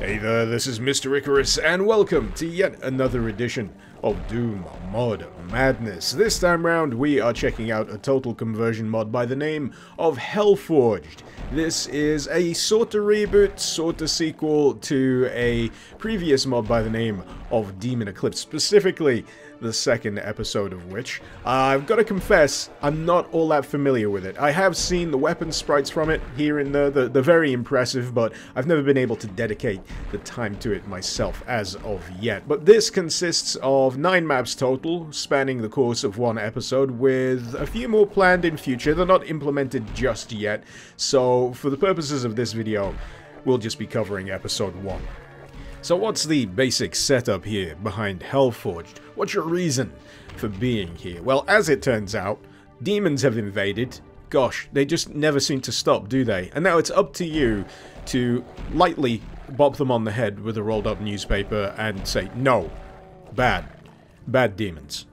Hey there, this is Mr. Icarus, and welcome to yet another edition of Doom Mod Madness. This time round, we are checking out a total conversion mod by the name of Hellforged. This is a sort of reboot, sort of sequel to a previous mod by the name of Demon Eclipse, specifically the second episode of which, I've got to confess, I'm not all that familiar with it. I have seen the weapon sprites from it here and there, they're very impressive, but I've never been able to dedicate the time to it myself as of yet. But this consists of 9 maps total, spanning the course of one episode, with a few more planned in future. They're not implemented just yet, so for the purposes of this video, we'll just be covering episode 1. So what's the basic setup here behind Hellforged? What's your reason for being here? Well, as it turns out, demons have invaded. Gosh, they just never seem to stop, do they? And now it's up to you to lightly bop them on the head with a rolled up newspaper and say, no, bad demons.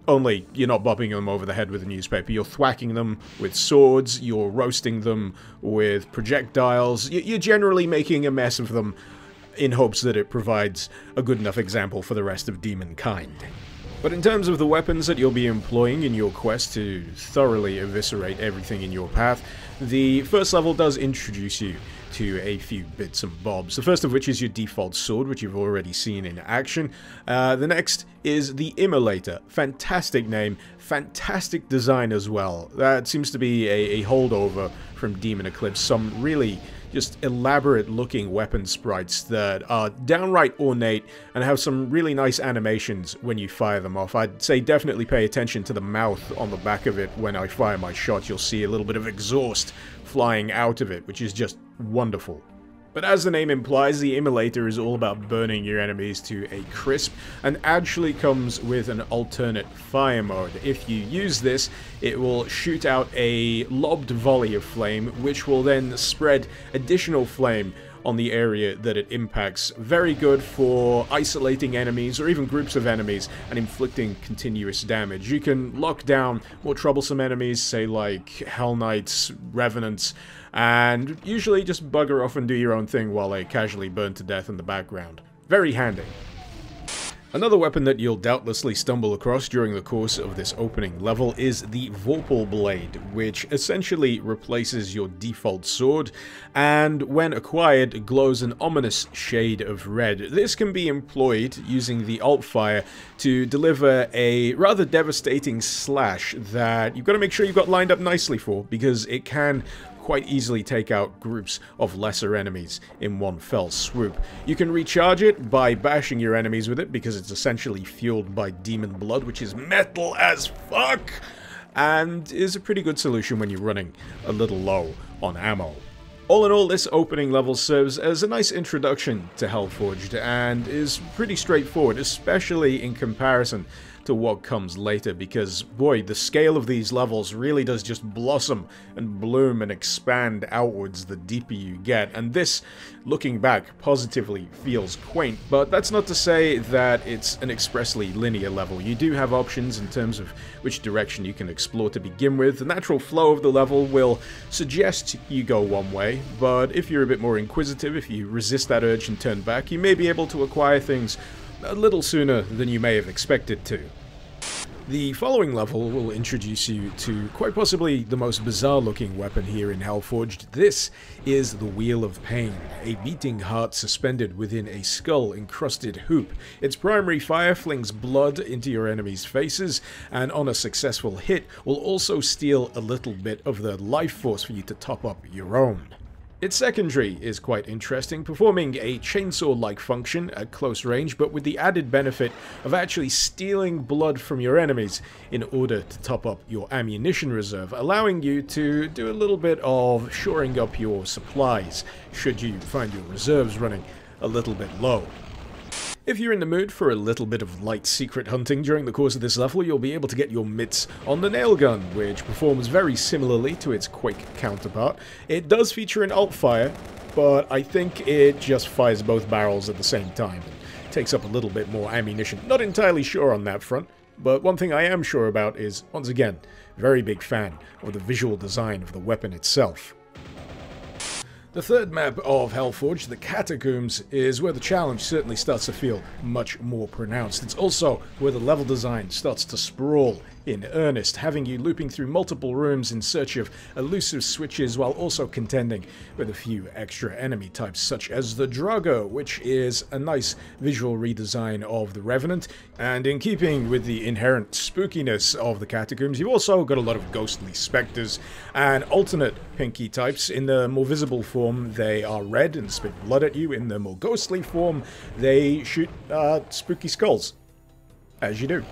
Only you're not bopping them over the head with a newspaper, you're thwacking them with swords, you're roasting them with projectiles, you're generally making a mess of them in hopes that it provides a good enough example for the rest of demonkind. But in terms of the weapons that you'll be employing in your quest to thoroughly eviscerate everything in your path, the first level does introduce you to a few bits and bobs. The first of which is your default sword, which you've already seen in action. The next is the Emulator. Fantastic name, fantastic design as well. That seems to be a holdover from Demon Eclipse. Some really just elaborate looking weapon sprites that are downright ornate and have some really nice animations when you fire them off. I'd say definitely pay attention to the mouth on the back of it when I fire my shot. You'll see a little bit of exhaust flying out of it, which is just wonderful. But as the name implies, the Emulator is all about burning your enemies to a crisp, and actually comes with an alternate fire mode. If you use this, it will shoot out a lobbed volley of flame, which will then spread additional flame on the area that it impacts. Very good for isolating enemies, or even groups of enemies, and inflicting continuous damage. You can lock down more troublesome enemies, say like Hell Knights, Revenants, and usually just bugger off and do your own thing while they casually burn to death in the background. Very handy. Another weapon that you'll doubtlessly stumble across during the course of this opening level is the Vorpal Blade, which essentially replaces your default sword, and when acquired glows an ominous shade of red. This can be employed using the alt fire to deliver a rather devastating slash that you've got to make sure you've got lined up nicely for, because it can quite easily take out groups of lesser enemies in one fell swoop. You can recharge it by bashing your enemies with it, because it's essentially fueled by demon blood, which is metal as fuck, and is a pretty good solution when you're running a little low on ammo. All in all, this opening level serves as a nice introduction to Hellforged, and is pretty straightforward, especially in comparison to what comes later, because boy, the scale of these levels really does just blossom and bloom and expand outwards the deeper you get, and this, looking back, positively feels quaint. But that's not to say that it's an expressly linear level. You do have options in terms of which direction you can explore to begin with. The natural flow of the level will suggest you go one way, but if you're a bit more inquisitive, if you resist that urge and turn back, you may be able to acquire things a little sooner than you may have expected to. The following level will introduce you to quite possibly the most bizarre looking weapon here in Hellforged. This is the Wheel of Pain, a beating heart suspended within a skull encrusted hoop. Its primary fire flings blood into your enemies' faces, and on a successful hit will also steal a little bit of their life force for you to top up your own. Its secondary is quite interesting, performing a chainsaw-like function at close range, but with the added benefit of actually stealing blood from your enemies in order to top up your ammunition reserve, allowing you to do a little bit of shoring up your supplies, should you find your reserves running a little bit low. If you're in the mood for a little bit of light secret hunting during the course of this level, you'll be able to get your mitts on the nail gun, which performs very similarly to its Quake counterpart. It does feature an alt fire, but I think it just fires both barrels at the same time and takes up a little bit more ammunition. Not entirely sure on that front, but one thing I am sure about is, once again, very big fan of the visual design of the weapon itself. The third map of Hellforge, the Catacombs, is where the challenge certainly starts to feel much more pronounced. It's also where the level design starts to sprawl in earnest, having you looping through multiple rooms in search of elusive switches while also contending with a few extra enemy types such as the Drago, which is a nice visual redesign of the Revenant, and in keeping with the inherent spookiness of the Catacombs, you've also got a lot of ghostly specters and alternate pinky types. In the more visible form they are red and spit blood at you, in the more ghostly form they shoot spooky skulls, as you do.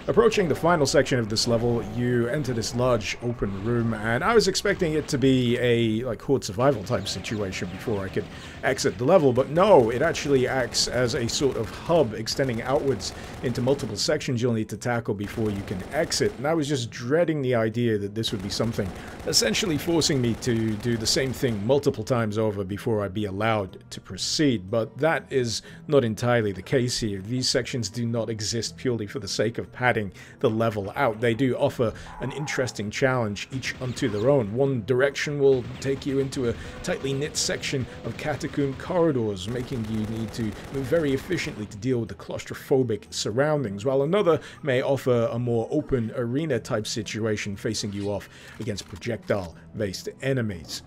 Approaching the final section of this level, you enter this large open room, and I was expecting it to be a horde survival type situation before I could exit the level, but no, it actually acts as a sort of hub extending outwards into multiple sections you'll need to tackle before you can exit, and I was just dreading the idea that this would be something essentially forcing me to do the same thing multiple times over before I'd be allowed to proceed, but that is not entirely the case here. These sections do not exist purely for the sake of padding the level out. They do offer an interesting challenge, each unto their own. One direction will take you into a tightly knit section of catacomb corridors, making you need to move very efficiently to deal with the claustrophobic surroundings, while another may offer a more open arena type situation, facing you off against projectile-based enemies.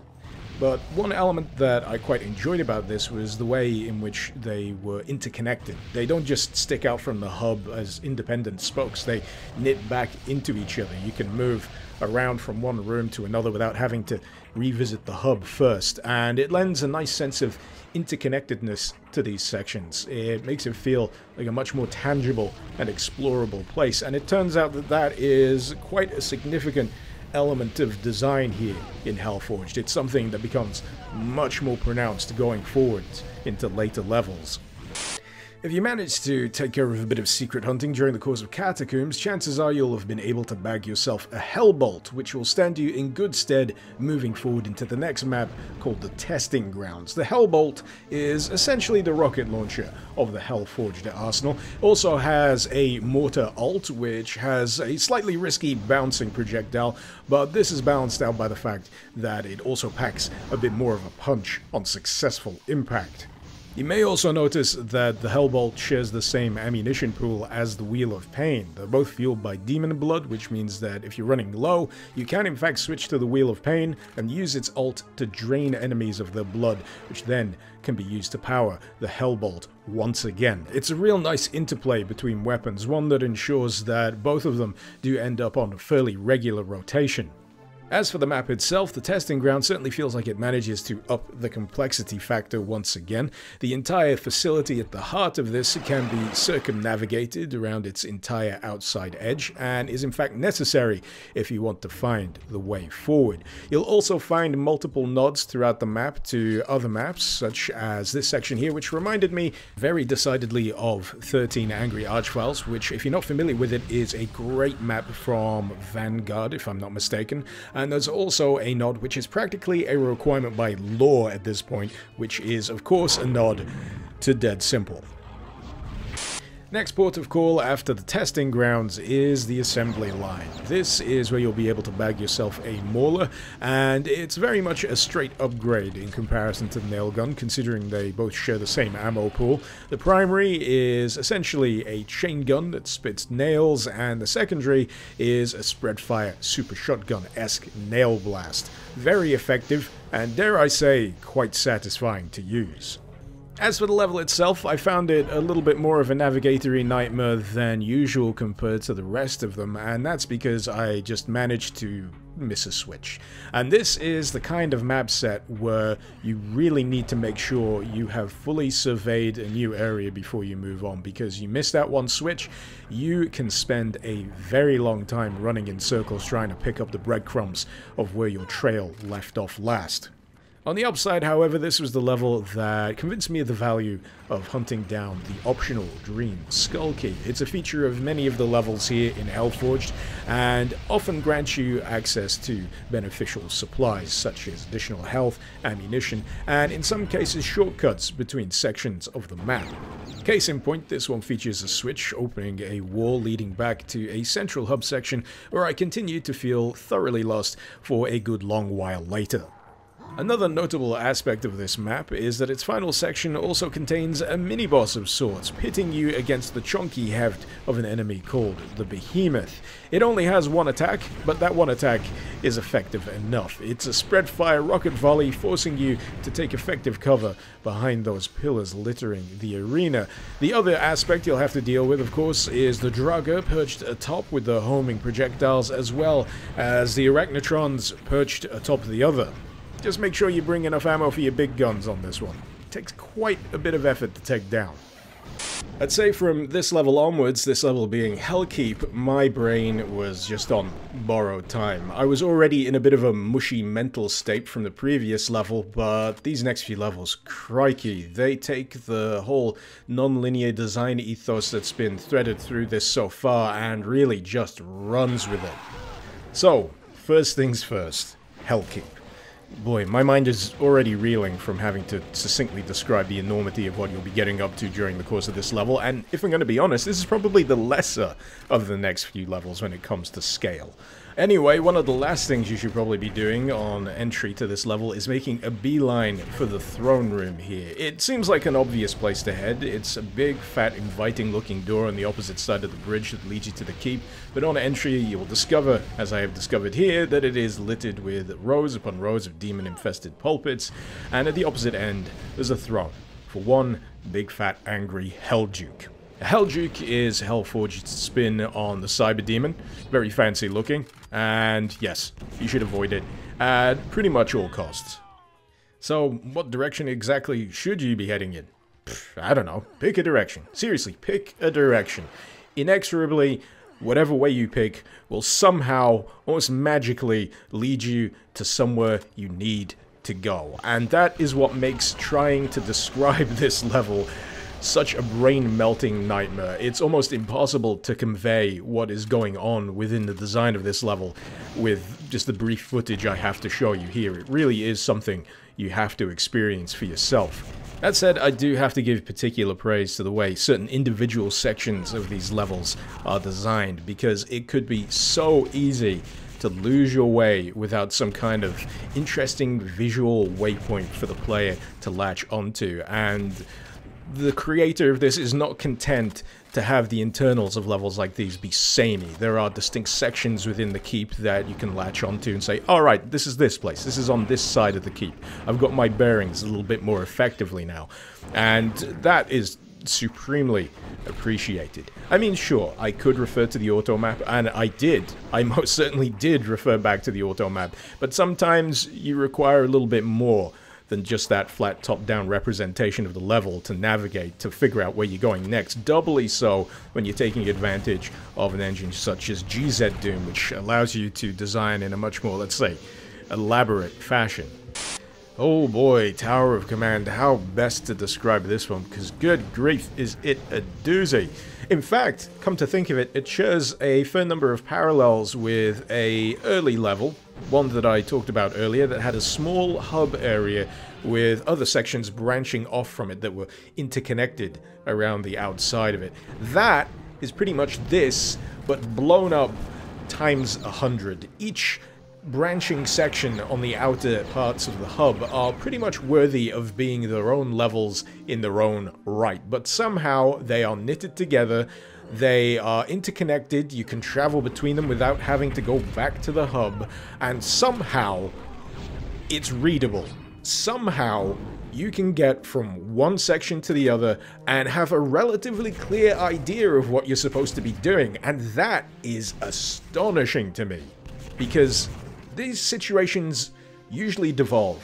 But one element that I quite enjoyed about this was the way in which they were interconnected. They don't just stick out from the hub as independent spokes, they knit back into each other. You can move around from one room to another without having to revisit the hub first, and it lends a nice sense of interconnectedness to these sections. It makes it feel like a much more tangible and explorable place, and it turns out that that is quite a significant element of design here in Hellforged. It's something that becomes much more pronounced going forward into later levels. If you manage to take care of a bit of secret hunting during the course of Catacombs, chances are you'll have been able to bag yourself a Hellbolt, which will stand you in good stead moving forward into the next map called the Testing Grounds. The Hellbolt is essentially the rocket launcher of the Hellforged arsenal. It also has a mortar alt, which has a slightly risky bouncing projectile, but this is balanced out by the fact that it also packs a bit more of a punch on successful impact. You may also notice that the Hellbolt shares the same ammunition pool as the Wheel of Pain. They're both fueled by demon blood, which means that if you're running low, you can in fact switch to the Wheel of Pain and use its ult to drain enemies of their blood, which then can be used to power the Hellbolt once again. It's a real nice interplay between weapons, one that ensures that both of them do end up on a fairly regular rotation. As for the map itself, the Testing Ground certainly feels like it manages to up the complexity factor once again. The entire facility at the heart of this can be circumnavigated around its entire outside edge, and is in fact necessary if you want to find the way forward. You'll also find multiple nods throughout the map to other maps, such as this section here, which reminded me very decidedly of 13 Angry Archviles, which, if you're not familiar with it, is a great map from Vanguard, if I'm not mistaken. And there's also a nod which is practically a requirement by law at this point, which is of course a nod to Dead Simple. Next port of call after the Testing Grounds is the assembly line. This is where you'll be able to bag yourself a Mauler, and it's very much a straight upgrade in comparison to the nail gun, considering they both share the same ammo pool. The primary is essentially a chain gun that spits nails, and the secondary is a spread-fire super shotgun-esque nail blast. Very effective, and dare I say, quite satisfying to use. As for the level itself, I found it a little bit more of a navigatory nightmare than usual compared to the rest of them, and that's because I just managed to miss a switch. And this is the kind of map set where you really need to make sure you have fully surveyed a new area before you move on, because you miss that one switch, you can spend a very long time running in circles trying to pick up the breadcrumbs of where your trail left off last. On the upside, however, this was the level that convinced me of the value of hunting down the optional Dream Skull Key. It's a feature of many of the levels here in Hellforged, and often grants you access to beneficial supplies, such as additional health, ammunition, and in some cases shortcuts between sections of the map. Case in point, this one features a switch opening a wall leading back to a central hub section where I continued to feel thoroughly lost for a good long while later. Another notable aspect of this map is that its final section also contains a mini-boss of sorts, pitting you against the chunky heft of an enemy called the Behemoth. It only has one attack, but that one attack is effective enough. It's a spread-fire rocket volley, forcing you to take effective cover behind those pillars littering the arena. The other aspect you'll have to deal with, of course, is the Draugr perched atop with the homing projectiles, as well as the Arachnotrons perched atop the other. Just make sure you bring enough ammo for your big guns on this one. It takes quite a bit of effort to take down. I'd say from this level onwards, this level being Hellkeep, my brain was just on borrowed time. I was already in a bit of a mushy mental state from the previous level, but these next few levels, crikey, they take the whole non-linear design ethos that's been threaded through this so far and really just runs with it. So, first things first, Hellkeep. Boy, my mind is already reeling from having to succinctly describe the enormity of what you'll be getting up to during the course of this level, and if I'm going to be honest, this is probably the lesser of the next few levels when it comes to scale. Anyway, one of the last things you should probably be doing on entry to this level is making a beeline for the throne room here. It seems like an obvious place to head. It's a big, fat, inviting-looking door on the opposite side of the bridge that leads you to the keep, but on entry you will discover, as I have discovered here, that it is littered with rows upon rows of demon-infested pulpits, and at the opposite end there's a throne for one big, fat, angry Hellduke. A Hellduke is Hellforged's spin on the Cyber Demon, very fancy looking, and yes, you should avoid it at pretty much all costs. So, what direction exactly should you be heading in? I don't know, pick a direction. Seriously, pick a direction. Inexorably, whatever way you pick will somehow, almost magically, lead you to somewhere you need to go. And that is what makes trying to describe this level such a brain-melting nightmare. It's almost impossible to convey what is going on within the design of this level with just the brief footage I have to show you here. It really is something you have to experience for yourself. That said, I do have to give particular praise to the way certain individual sections of these levels are designed, because it could be so easy to lose your way without some kind of interesting visual waypoint for the player to latch onto, and the creator of this is not content to have the internals of levels like these be samey. There are distinct sections within the keep that you can latch onto and say, alright, this is this place, this is on this side of the keep. I've got my bearings a little bit more effectively now. And that is supremely appreciated. I mean, sure, I could refer to the auto map, and I did. I most certainly did refer back to the auto map, but sometimes you require a little bit more than just that flat top-down representation of the level to navigate, to figure out where you're going next. Doubly so when you're taking advantage of an engine such as GZ Doom, which allows you to design in a much more, let's say, elaborate fashion. Oh boy, Tower of Command, how best to describe this one, because good grief, is it a doozy. In fact, come to think of it, it shares a fair number of parallels with a early level, one that I talked about earlier, that had a small hub area with other sections branching off from it that were interconnected around the outside of it. That is pretty much this, but blown up times 100. Each branching section on the outer parts of the hub are pretty much worthy of being their own levels in their own right, but somehow they are knitted together, they are interconnected, you can travel between them without having to go back to the hub, and somehow it's readable. Somehow you can get from one section to the other and have a relatively clear idea of what you're supposed to be doing, and that is astonishing to me, because these situations usually devolve.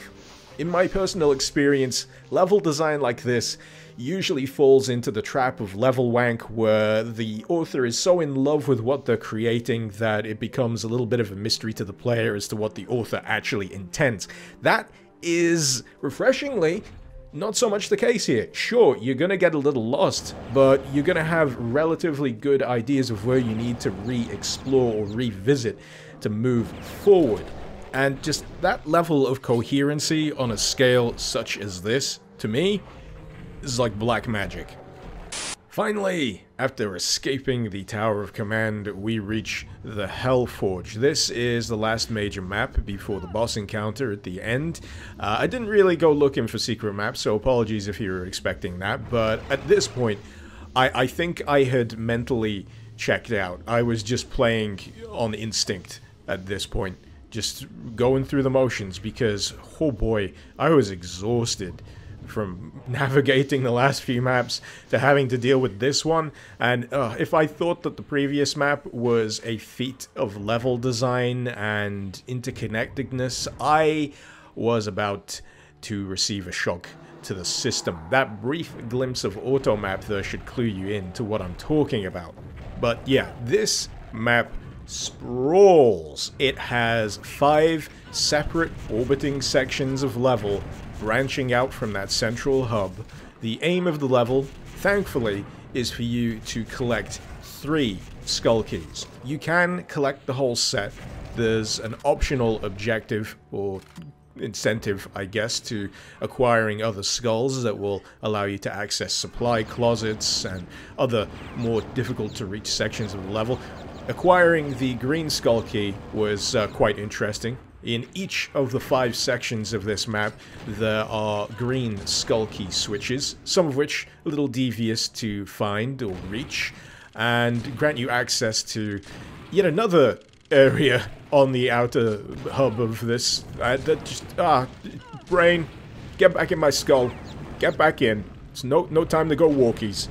In my personal experience, level design like this usually falls into the trap of level wank, where the author is so in love with what they're creating that it becomes a little bit of a mystery to the player as to what the author actually intends. That is, refreshingly, not so much the case here. Sure, you're gonna get a little lost, but you're gonna have relatively good ideas of where you need to re-explore or revisit to move forward. And just that level of coherency on a scale such as this, to me, is like black magic. Finally, after escaping the Tower of Command, we reach the Hellforge. This is the last major map before the boss encounter at the end. I didn't really go looking for secret maps, so apologies if you were expecting that, but at this point, I think I had mentally checked out. I was just playing on instinct at this point, just going through the motions, because, oh boy, I was exhausted from navigating the last few maps to having to deal with this one. And if I thought that the previous map was a feat of level design and interconnectedness, I was about to receive a shock to the system. That brief glimpse of automap though should clue you in to what I'm talking about. But yeah, this map sprawls. It has 5 separate orbiting sections of level branching out from that central hub. The aim of the level, thankfully, is for you to collect 3 skull keys. You can collect the whole set. There's an optional objective, or incentive, I guess, to acquiring other skulls that will allow you to access supply closets and other more difficult to reach sections of the level. Acquiring the green skull key was quite interesting. In each of the 5 sections of this map, there are green skull key switches, some of which a little devious to find or reach, and grant you access to yet another area on the outer hub of this. Brain, get back in my skull. Get back in. It's no time to go walkies.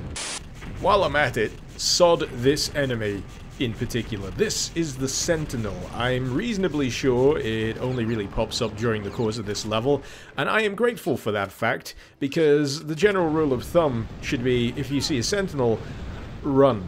While I'm at it, sod this enemy in particular. This is the Sentinel. I'm reasonably sure it only really pops up during the course of this level, and I am grateful for that fact, because the general rule of thumb should be, if you see a Sentinel, run.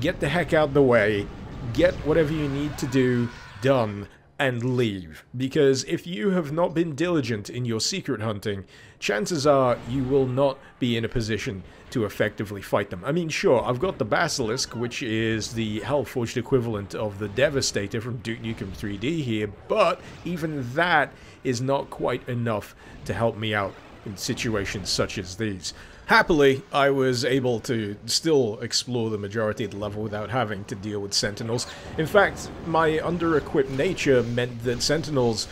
Get the heck out the way, get whatever you need to do done, and leave. Because if you have not been diligent in your secret hunting, chances are you will not be in a position to effectively fight them. I mean, sure, I've got the Basilisk, which is the Hellforged equivalent of the Devastator from Duke Nukem 3D here, but even that is not quite enough to help me out in situations such as these. Happily, I was able to still explore the majority of the level without having to deal with Sentinels. In fact, my under-equipped nature meant that Sentinels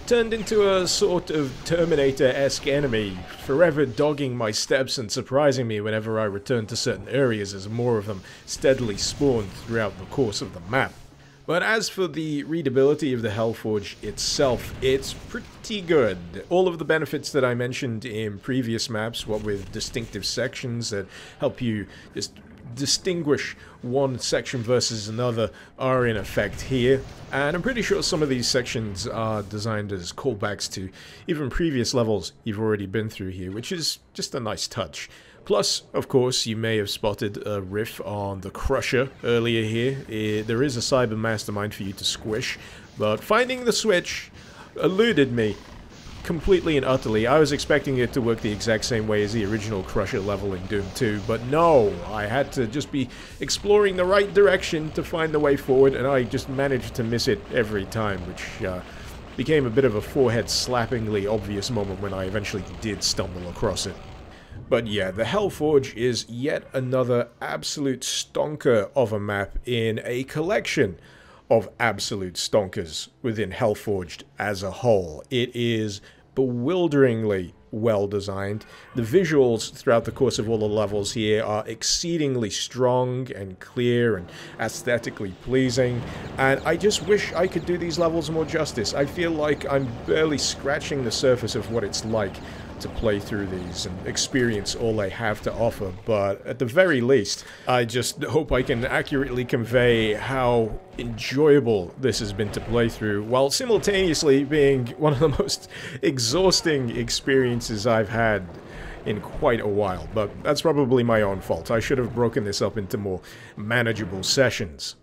turned into a sort of Terminator-esque enemy, forever dogging my steps and surprising me whenever I returned to certain areas as more of them steadily spawned throughout the course of the map. But as for the readability of the Hellforge itself, it's pretty good. All of the benefits that I mentioned in previous maps, what with distinctive sections that help you just distinguish one section versus another, are in effect here, and I'm pretty sure some of these sections are designed as callbacks to even previous levels you've already been through here, which is just a nice touch. Plus, of course, you may have spotted a riff on the Crusher earlier here. There is a cyber mastermind for you to squish, but finding the switch eluded me completely and utterly. I was expecting it to work the exact same way as the original Crusher level in Doom 2, but no, I had to just be exploring the right direction to find the way forward, and I just managed to miss it every time, which became a bit of a forehead-slappingly obvious moment when I eventually did stumble across it. But yeah, the Hellforge is yet another absolute stonker of a map in a collection of absolute stonkers within Hellforged as a whole. It is bewilderingly well designed. The visuals throughout the course of all the levels here are exceedingly strong and clear and aesthetically pleasing, and I just wish I could do these levels more justice. I feel like I'm barely scratching the surface of what it's like to play through these and experience all they have to offer, but at the very least, I just hope I can accurately convey how enjoyable this has been to play through, while simultaneously being one of the most exhausting experiences I've had in quite a while. But that's probably my own fault. I should have broken this up into more manageable sessions.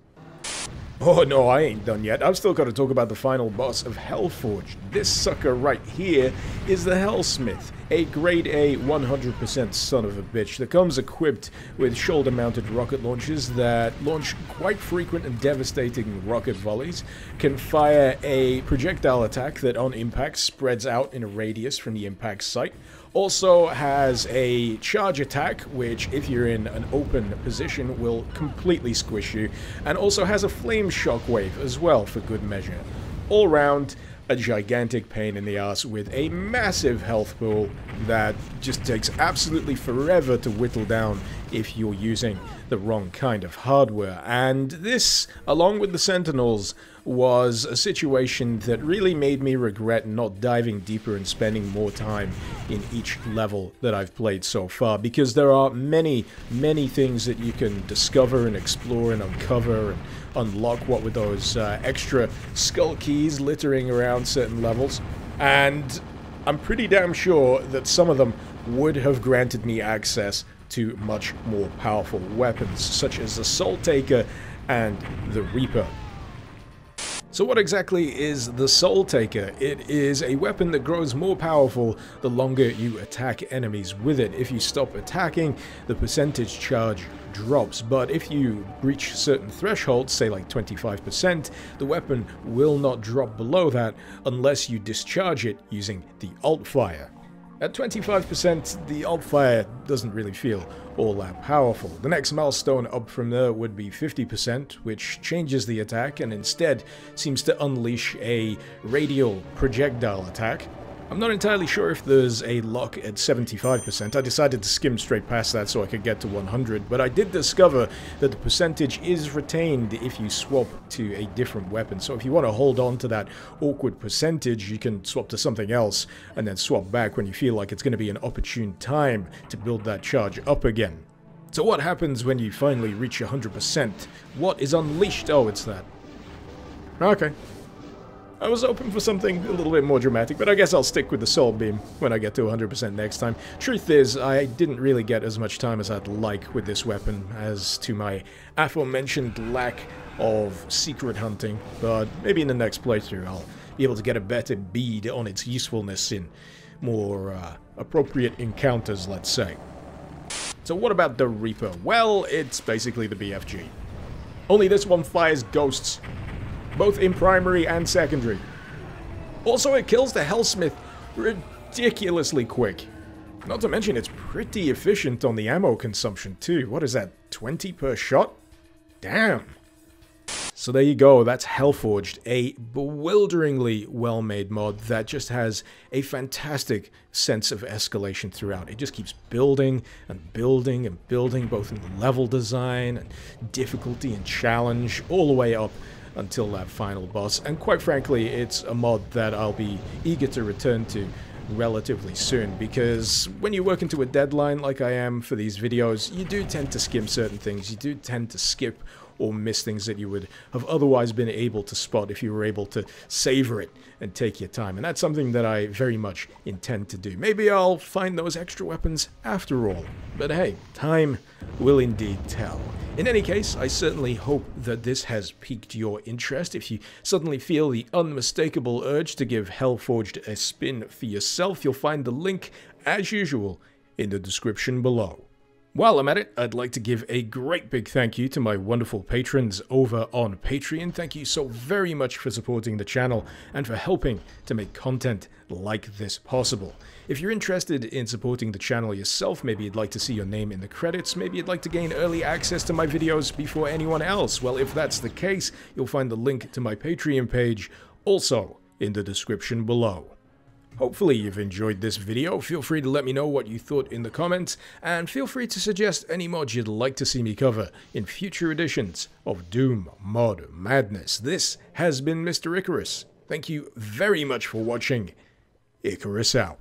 Oh no, I ain't done yet. I've still got to talk about the final boss of Hellforged. This sucker right here is the Hellsmith. a grade A 100% son of a bitch that comes equipped with shoulder-mounted rocket launchers that launch quite frequent and devastating rocket volleys, can fire a projectile attack that on impact spreads out in a radius from the impact site, also has a charge attack, which if you're in an open position will completely squish you, and also has a flame shockwave as well for good measure. All round, a gigantic pain in the ass with a massive health pool that just takes absolutely forever to whittle down if you're using the wrong kind of hardware. And this, along with the Sentinels, was a situation that really made me regret not diving deeper and spending more time in each level that I've played so far, because there are many things that you can discover and explore and uncover and unlock, what with those extra skull keys littering around certain levels, and I'm pretty damn sure that some of them would have granted me access to much more powerful weapons, such as the Soul Taker and the Reaper. So what exactly is the Soul Taker? It is a weapon that grows more powerful the longer you attack enemies with it. If you stop attacking, the percentage charge drops, but if you reach certain thresholds, say like 25%, the weapon will not drop below that unless you discharge it using the alt fire. At 25%, the alt fire doesn't really feel all that powerful. The next milestone up from there would be 50%, which changes the attack and instead seems to unleash a radial projectile attack. I'm not entirely sure if there's a lock at 75%. I decided to skim straight past that so I could get to 100, but I did discover that the percentage is retained if you swap to a different weapon. So if you want to hold on to that awkward percentage, you can swap to something else and then swap back when you feel like it's going to be an opportune time to build that charge up again. So what happens when you finally reach 100%? What is unleashed? Oh, it's that. Okay. I was hoping for something a little bit more dramatic, but I guess I'll stick with the Soul Beam when I get to 100% next time. Truth is, I didn't really get as much time as I'd like with this weapon, as to my aforementioned lack of secret hunting, but maybe in the next playthrough I'll be able to get a better bead on its usefulness in more appropriate encounters, let's say. So what about the Reaper? Well, it's basically the BFG. Only this one fires ghosts, both in primary and secondary. Also, it kills the Hellsmith ridiculously quick. Not to mention, it's pretty efficient on the ammo consumption too. What is that, 20 per shot? Damn. So there you go, that's Hellforged, a bewilderingly well-made mod that just has a fantastic sense of escalation throughout. It just keeps building and building and building, both in the level design and difficulty and challenge, all the way up until that final boss. And quite frankly, it's a mod that I'll be eager to return to relatively soon, because when you work into a deadline like I am for these videos, you do tend to skim certain things. You do tend to skip or miss things that you would have otherwise been able to spot if you were able to savor it and take your time. And that's something that I very much intend to do. Maybe I'll find those extra weapons after all. But hey, time will indeed tell. In any case, I certainly hope that this has piqued your interest. If you suddenly feel the unmistakable urge to give Hellforged a spin for yourself, you'll find the link, as usual, in the description below. While I'm at it, I'd like to give a great big thank you to my wonderful patrons over on Patreon. Thank you so very much for supporting the channel and for helping to make content like this possible. If you're interested in supporting the channel yourself, maybe you'd like to see your name in the credits, maybe you'd like to gain early access to my videos before anyone else, well, if that's the case, you'll find the link to my Patreon page also in the description below. Hopefully you've enjoyed this video. Feel free to let me know what you thought in the comments, and feel free to suggest any mods you'd like to see me cover in future editions of Doom Mod Madness. This has been Mr. Icarus. Thank you very much for watching. Icarus out.